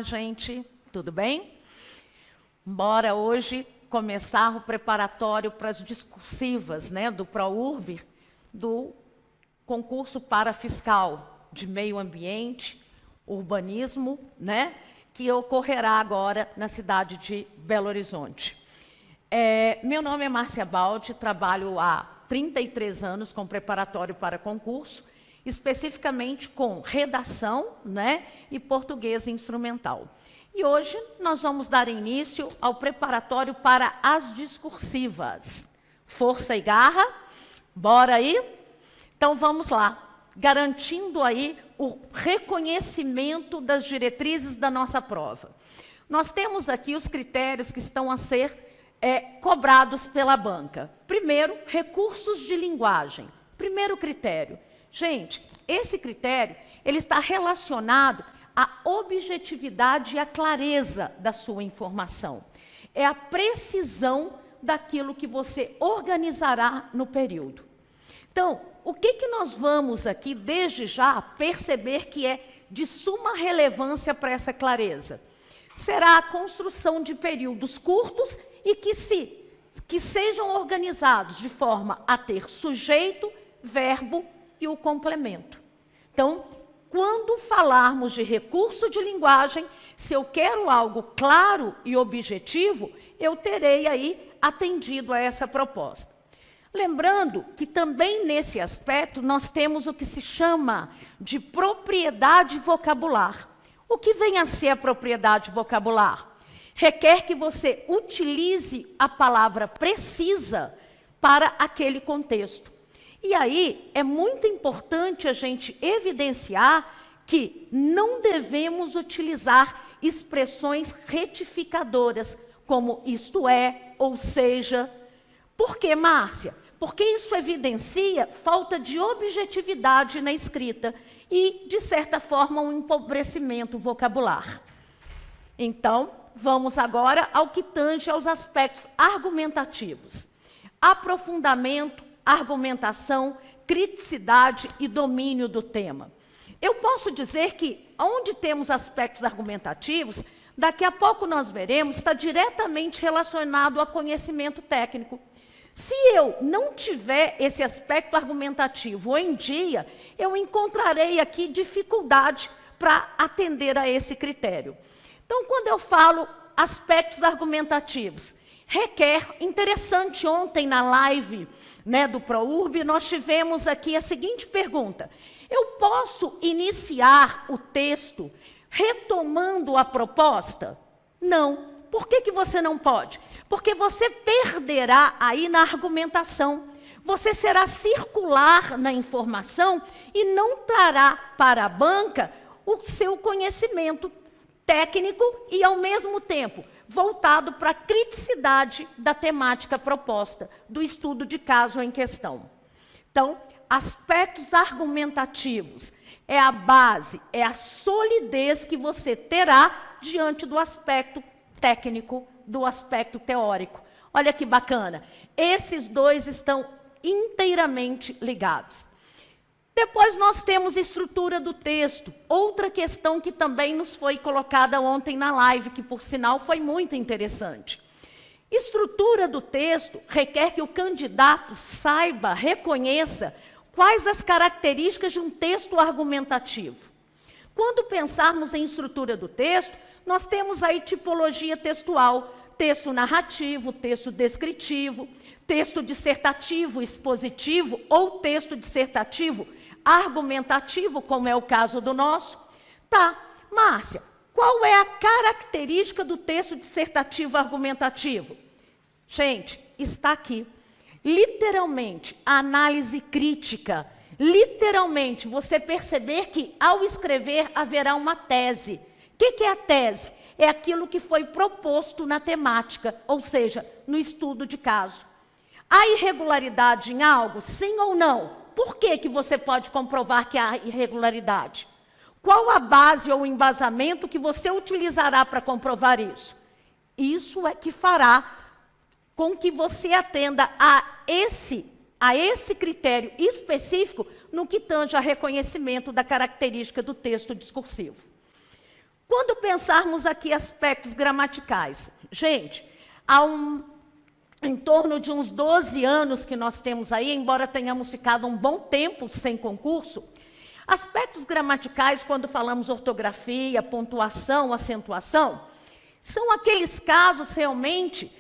gente, tudo bem? Bora hoje começar o preparatório para as discursivas, né, do ProURB, do concurso para fiscal de meio ambiente, urbanismo, né, que ocorrerá agora na cidade de Belo Horizonte. Meu nome é Márcia Baldi, trabalho há 33 anos com preparatório para concurso, especificamente com redação, né, e português instrumental. E hoje nós vamos dar início ao preparatório para as discursivas. Força e garra, bora aí? Então vamos lá, garantindo aí o reconhecimento das diretrizes da nossa prova. Nós temos aqui os critérios que estão a ser cobrados pela banca. Primeiro, recursos de linguagem. Primeiro critério. Gente, esse critério ele está relacionado à objetividade e à clareza da sua informação. É a precisão daquilo que você organizará no período. Então, o que nós vamos aqui, desde já, perceber que é de suma relevância para essa clareza? Será a construção de períodos curtos e que sejam organizados de forma a ter sujeito, verbo e o complemento. Então, quando falarmos de recurso de linguagem, se eu quero algo claro e objetivo, eu terei aí atendido a essa proposta. Lembrando que também nesse aspecto nós temos o que se chama de propriedade vocabular. O que vem a ser a propriedade vocabular? Requer que você utilize a palavra precisa para aquele contexto. E aí é muito importante a gente evidenciar que não devemos utilizar expressões retificadoras, como isto é, ou seja. Por quê, Márcia? Porque isso evidencia falta de objetividade na escrita e, de certa forma, um empobrecimento vocabular. Então, vamos agora ao que tange aos aspectos argumentativos. Aprofundamento, argumentação, criticidade e domínio do tema. Eu posso dizer que, onde temos aspectos argumentativos, daqui a pouco nós veremos, está diretamente relacionado ao conhecimento técnico. Se eu não tiver esse aspecto argumentativo em dia, eu encontrarei aqui dificuldade para atender a esse critério. Então, quando eu falo aspectos argumentativos, requer, interessante, ontem na live, né, do ProURB, nós tivemos aqui a seguinte pergunta: eu posso iniciar o texto retomando a proposta? Não. Por que você não pode? Porque você perderá aí na argumentação. Você será circular na informação e não trará para a banca o seu conhecimento técnico e, ao mesmo tempo, voltado para a criticidade da temática proposta, do estudo de caso em questão. Então, aspectos argumentativos é a base, é a solidez que você terá diante do aspecto técnico, do aspecto teórico. Olha que bacana, esses dois estão inteiramente ligados. Depois nós temos estrutura do texto, outra questão que também nos foi colocada ontem na live, que por sinal foi muito interessante. Estrutura do texto requer que o candidato saiba, reconheça quais as características de um texto argumentativo. Quando pensarmos em estrutura do texto, nós temos aí tipologia textual, texto narrativo, texto descritivo, texto dissertativo, expositivo ou texto dissertativo argumentativo, como é o caso do nosso. Tá, Márcia, qual é a característica do texto dissertativo argumentativo? Gente, está aqui. Literalmente, a análise crítica. Literalmente, você perceber que ao escrever haverá uma tese. O que é a tese? É aquilo que foi proposto na temática, ou seja, no estudo de caso. Há irregularidade em algo? Sim ou não? Por que você pode comprovar que há irregularidade? Qual a base ou embasamento que você utilizará para comprovar isso? Isso é que fará com que você atenda a esse critério específico no que tange a reconhecimento da característica do texto discursivo. Quando pensarmos aqui aspectos gramaticais, gente, em torno de uns 12 anos que nós temos aí, embora tenhamos ficado um bom tempo sem concurso, aspectos gramaticais, quando falamos ortografia, pontuação, acentuação, são aqueles casos realmente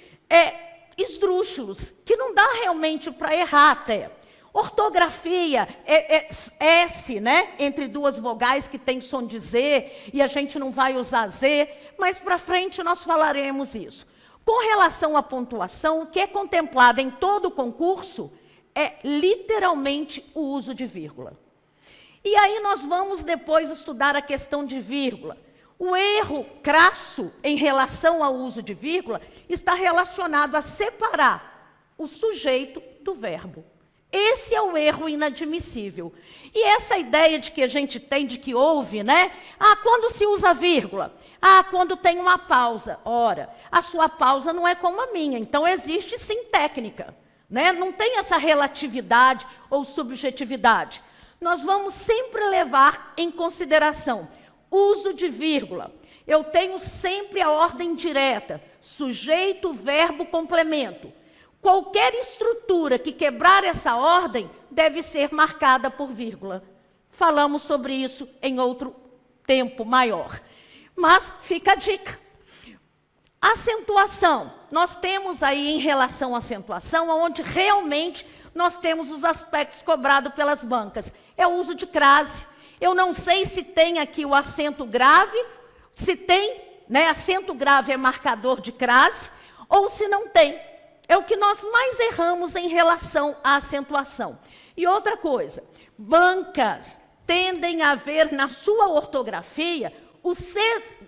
esdrúxulos, que não dá realmente para errar até. Ortografia é S, né? Entre duas vogais que tem som de Z, e a gente não vai usar Z, mas para frente nós falaremos isso. Com relação à pontuação, o que é contemplado em todo o concurso é literalmente o uso de vírgula. E aí nós vamos depois estudar a questão de vírgula. O erro crasso em relação ao uso de vírgula está relacionado a separar o sujeito do verbo. Esse é o erro inadmissível. E essa ideia de que a gente tem, de que houve, né? Quando se usa vírgula? Quando tem uma pausa. Ora, a sua pausa não é como a minha, então existe sim técnica, né? Não tem essa relatividade ou subjetividade. Nós vamos sempre levar em consideração uso de vírgula. Eu tenho sempre a ordem direta, sujeito, verbo, complemento. Qualquer estrutura que quebrar essa ordem deve ser marcada por vírgula. Falamos sobre isso em outro tempo maior. Mas fica a dica. Acentuação. Nós temos aí em relação à acentuação, onde realmente nós temos os aspectos cobrados pelas bancas. É o uso de crase. Eu não sei se tem aqui o acento grave, se tem, né, acento grave é marcador de crase, ou se não tem. É o que nós mais erramos em relação à acentuação. E outra coisa, bancas tendem a ver na sua ortografia,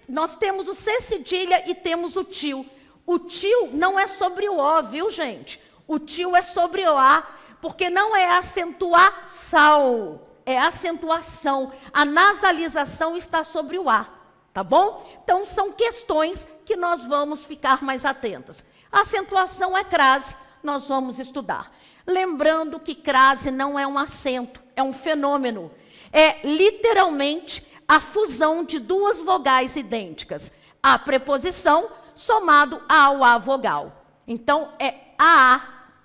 nós temos o C cedilha e temos o tio. O tio não é sobre o O, viu, gente? O tio é sobre o A, porque não é acentuação, é acentuação. A nasalização está sobre o A, tá bom? Então, são questões que nós vamos ficar mais atentas. A acentuação é crase, nós vamos estudar. Lembrando que crase não é um acento, é um fenômeno. É literalmente a fusão de duas vogais idênticas. A preposição somado ao A vogal. Então, é AA,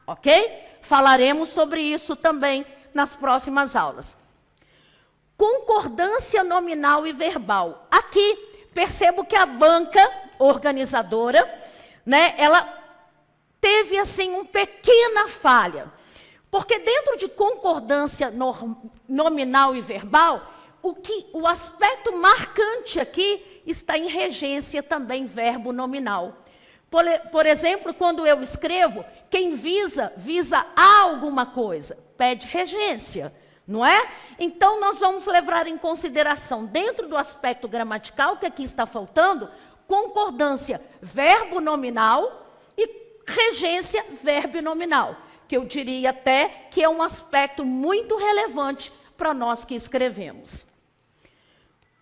ok? Falaremos sobre isso também nas próximas aulas. Concordância nominal e verbal. Aqui, percebo que a banca organizadora, né, ela teve, assim, uma pequena falha. Porque dentro de concordância nominal e verbal, o aspecto marcante aqui está em regência também, verbo nominal. Por exemplo, quando eu escrevo, quem visa a alguma coisa, pede regência, não é? Então, nós vamos levar em consideração, dentro do aspecto gramatical, que aqui está faltando, concordância verbo nominal e regência verbo nominal, que eu diria até que é um aspecto muito relevante para nós que escrevemos.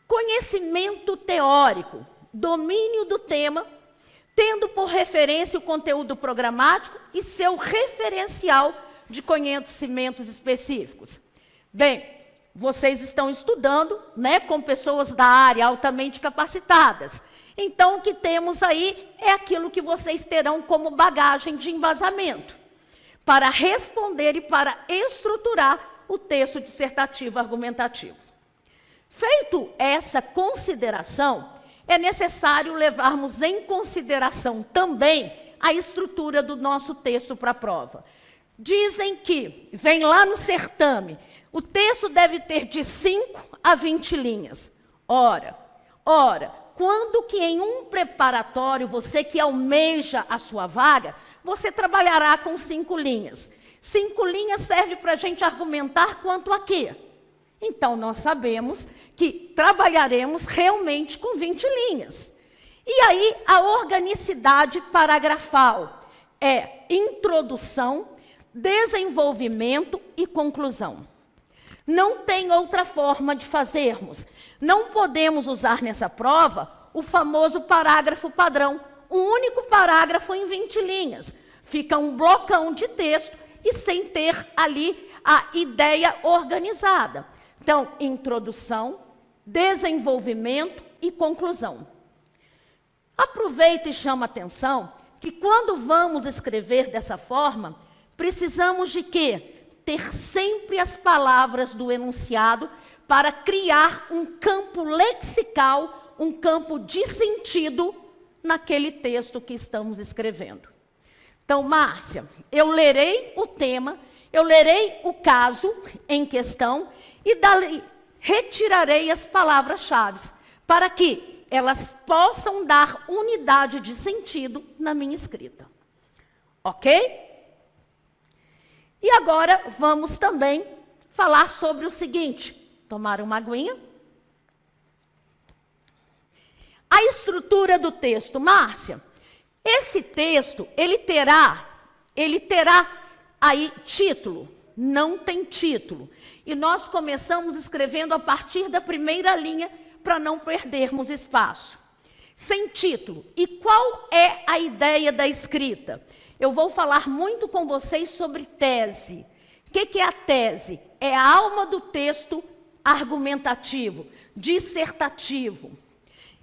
Conhecimento teórico, domínio do tema, tendo por referência o conteúdo programático e seu referencial de conhecimentos específicos. Bem, vocês estão estudando, né, com pessoas da área altamente capacitadas. Então, o que temos aí é aquilo que vocês terão como bagagem de embasamento para responder e para estruturar o texto dissertativo argumentativo. Feito essa consideração, é necessário levarmos em consideração também a estrutura do nosso texto para a prova. Dizem que, vem lá no certame, o texto deve ter de 5 a 20 linhas. Ora, quando que em um preparatório, você que almeja a sua vaga, você trabalhará com 5 linhas. 5 linhas serve para a gente argumentar quanto a quê? Então, nós sabemos que trabalharemos realmente com 20 linhas. E aí, a organicidade paragrafal é introdução, desenvolvimento e conclusão. Não tem outra forma de fazermos. Não podemos usar nessa prova o famoso parágrafo padrão, um único parágrafo em 20 linhas. Fica um blocão de texto e sem ter ali a ideia organizada. Então, introdução, desenvolvimento e conclusão. Aproveita e chama atenção que quando vamos escrever dessa forma, precisamos de quê? Ter sempre as palavras do enunciado para criar um campo lexical, um campo de sentido naquele texto que estamos escrevendo. Então, Márcia, eu lerei o tema, eu lerei o caso em questão e dali retirarei as palavras-chave para que elas possam dar unidade de sentido na minha escrita. Ok? E agora vamos também falar sobre o seguinte. Tomar uma aguinha. A estrutura do texto. Márcia, esse texto, ele terá aí título. Não tem título. E nós começamos escrevendo a partir da primeira linha para não perdermos espaço. Sem título. E qual é a ideia da escrita? Eu vou falar muito com vocês sobre tese. O que é a tese? É a alma do texto argumentativo, dissertativo.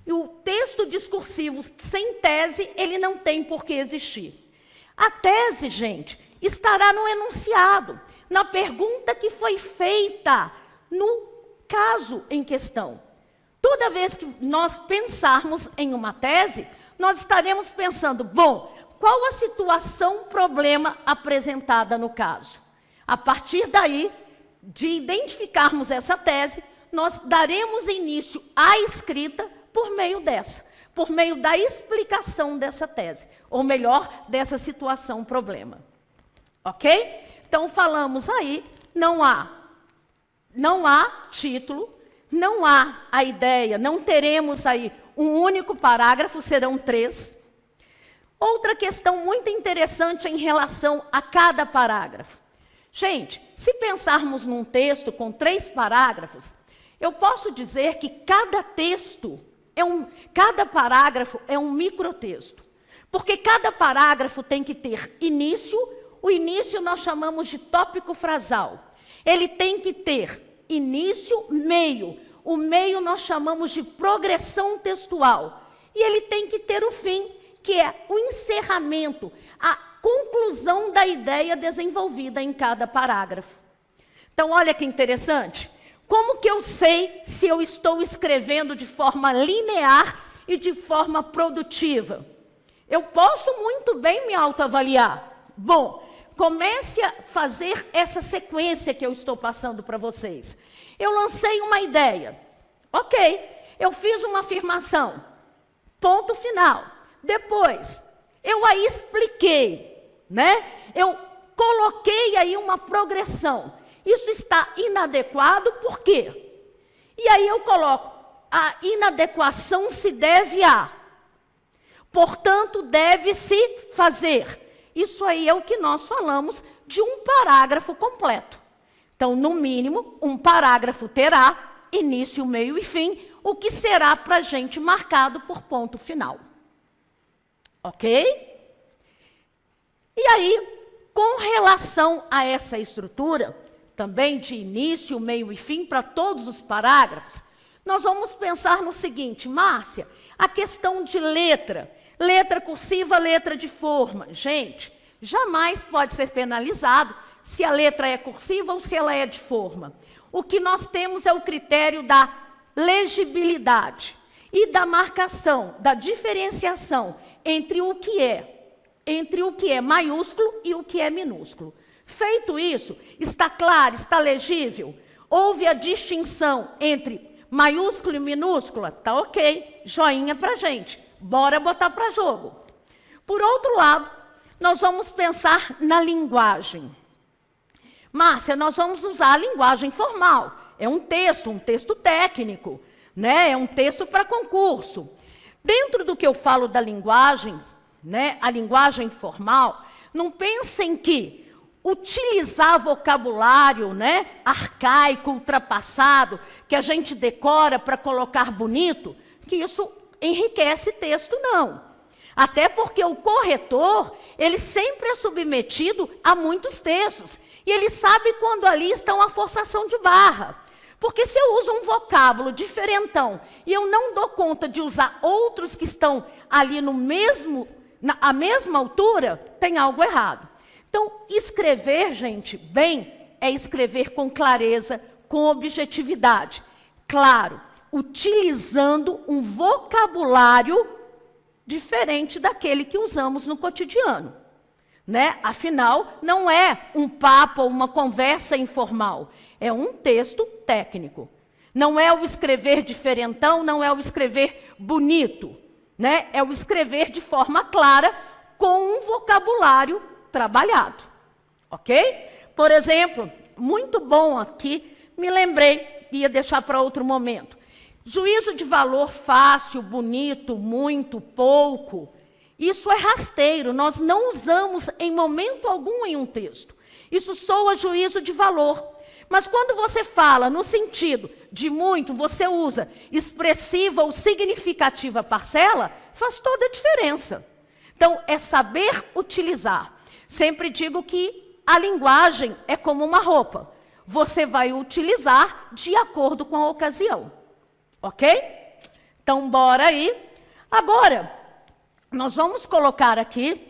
E o texto discursivo sem tese, ele não tem por que existir. A tese, gente, estará no enunciado, na pergunta que foi feita no caso em questão. Toda vez que nós pensarmos em uma tese, nós estaremos pensando, bom, qual a situação, problema apresentada no caso? A partir daí, de identificarmos essa tese, nós daremos início à escrita por meio da explicação dessa tese, ou melhor, dessa situação, problema. Ok? Então, falamos aí, não há título, não há a ideia, não teremos aí um único parágrafo, serão 3. Outra questão muito interessante em relação a cada parágrafo. Gente, se pensarmos num texto com 3 parágrafos, eu posso dizer que cada parágrafo é um microtexto. Porque cada parágrafo tem que ter início, o início nós chamamos de tópico frasal. Ele tem que ter início, meio. O meio nós chamamos de progressão textual. E ele tem que ter o fim, que é o encerramento, a conclusão da ideia desenvolvida em cada parágrafo. Então, olha que interessante. Como que eu sei se eu estou escrevendo de forma linear e de forma produtiva? Eu posso muito bem me autoavaliar. Bom, comece a fazer essa sequência que eu estou passando para vocês. Eu lancei uma ideia. Ok, eu fiz uma afirmação. Ponto final. Depois, eu a expliquei, né? Eu coloquei aí uma progressão. Isso está inadequado, por quê? E aí eu coloco, a inadequação se deve a, portanto, deve-se fazer. Isso aí é o que nós falamos de um parágrafo completo. Então, no mínimo, um parágrafo terá início, meio e fim, o que será para a gente marcado por ponto final. Ok? E aí, com relação a essa estrutura, também de início, meio e fim, para todos os parágrafos, nós vamos pensar no seguinte, Márcia, a questão de letra cursiva, letra de forma. Gente, jamais pode ser penalizado se a letra é cursiva ou se ela é de forma. O que nós temos é o critério da legibilidade e da marcação, da diferenciação entre o que é maiúsculo e o que é minúsculo. Feito isso, está claro, está legível? Houve a distinção entre maiúsculo e minúscula? Tá ok, joinha para a gente. Bora botar para jogo. Por outro lado, nós vamos pensar na linguagem. Márcia, nós vamos usar a linguagem formal. É um texto técnico, né? É um texto para concurso. Dentro do que eu falo da linguagem, né, a linguagem formal, não pensem que utilizar vocabulário, né, arcaico, ultrapassado, que a gente decora para colocar bonito, que isso enriquece texto, não. Até porque o corretor, ele sempre é submetido a muitos textos. E ele sabe quando ali está uma forçação de barra. Porque se eu uso um vocábulo diferentão e eu não dou conta de usar outros que estão ali no mesmo, à mesma altura, tem algo errado. Então, escrever, gente, bem, é escrever com clareza, com objetividade. Claro, utilizando um vocabulário diferente daquele que usamos no cotidiano, né? Afinal, não é um papo ou uma conversa informal, é um texto técnico. Não é o escrever diferentão, não é o escrever bonito, né? É o escrever de forma clara, com um vocabulário trabalhado, ok? Por exemplo, muito bom aqui, me lembrei, ia deixar para outro momento. Juízo de valor fácil, bonito, muito, pouco, isso é rasteiro, nós não usamos em momento algum em um texto. Isso soa juízo de valor. Mas quando você fala no sentido de muito, você usa expressiva ou significativa parcela, faz toda a diferença. Então, é saber utilizar. Sempre digo que a linguagem é como uma roupa. Você vai utilizar de acordo com a ocasião. Ok? Então, bora aí. Agora, nós vamos colocar aqui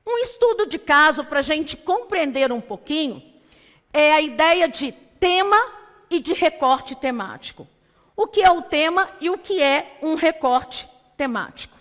um estudo de caso para a gente compreender um pouquinho. É a ideia de tema e de recorte temático. O que é o tema e o que é um recorte temático.